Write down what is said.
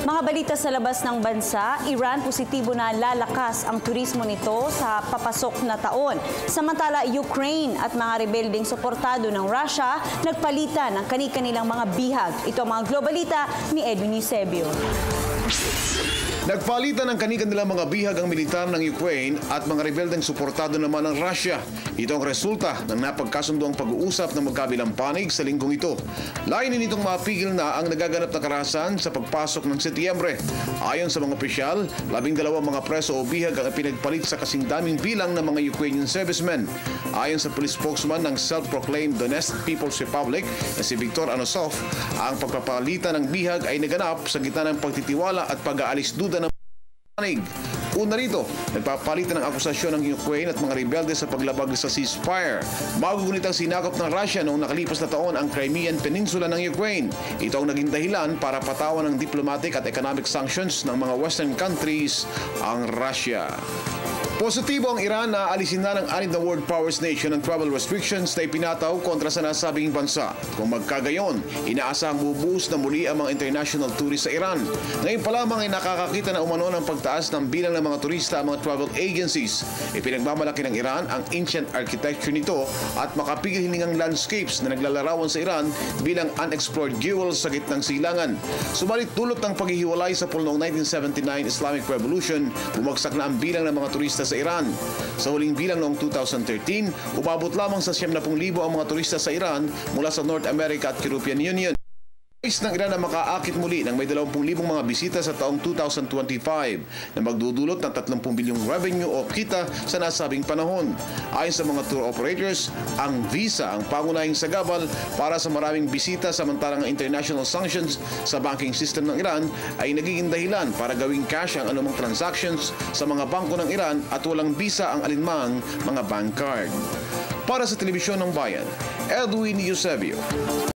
Mga balita sa labas ng bansa, Iran positibo na lalakas ang turismo nito sa papasok na taon. Samantala, Ukraine at mga rebeldeng suportado ng Russia nagpalitan ng kani-kanilang mga bihag. Ito ang mga globalita ni Edwin Eusebio. Nagpalitan ng kani-kanilang mga bihag ang militar ng Ukraine at mga rebeldeng suportado naman ng Russia. Ito ang resulta ng napagkasundoang pag-uusap ng magkabilang panig sa linggong ito. Layunin nitong mapigil na ang nagaganap na karahasan sa pagpasok ng Setyembre. Ayon sa mga opisyal, 12 mga preso o bihag ang pinagpalit sa kasing daming bilang ng mga Ukrainian servicemen. Ayon sa police spokesman ng self-proclaimed Donetsk People's Republic na si Viktor Anosov, ang pagpapalitan ng bihag ay naganap sa gitna ng pagtitiwala at pag-aalis duda ng panig. Una rito, nagpapalitan ng akusasyon ng Ukraine at mga rebelde sa paglabag sa ceasefire. Magugunit ang sinakop ng Russia noong nakalipas na taon ang Crimean Peninsula ng Ukraine. Ito ang naging dahilan para patawan ng diplomatic at economic sanctions ng mga Western countries ang Russia. Positibo ang Iran na alisin na ng anim na world powers nation ang travel restrictions na ipinataw kontra sa nasabing bansa. Kung magkagayon, inaasahang bubuhos na muli ang mga international tourists sa Iran. Ngayon pa lamang ay nakakakita na umano ng pagtaas ng bilang ng mga turista ang mga travel agencies. Ipinagmamalaki ng Iran ang ancient architecture nito at makapigil hiningang landscapes na naglalarawan sa Iran bilang unexplored jewels sa gitnang silangan. Subalit dulot ng paghihiwalay sa noong 1979 Islamic Revolution, bumagsak na ang bilang ng mga turista sa Iran. Sa huling bilang noong 2013, umabot lamang sa 70,000 ang mga turista sa Iran mula sa North America at European Union. Nais ng Iran na makaakit muli ng may 20,000 mga bisita sa taong 2025 na magdudulot ng 30 bilyong revenue o kita sa nasabing panahon. Ayon sa mga tour operators, ang visa ang pangunahing sagabal para sa maraming bisita, samantalang ang international sanctions sa banking system ng Iran ay nagiging dahilan para gawing cash ang anumang transactions sa mga bangko ng Iran at walang visa ang alinmang mga bank card. Para sa Telebisyon ng Bayan, Edwin Eusebio.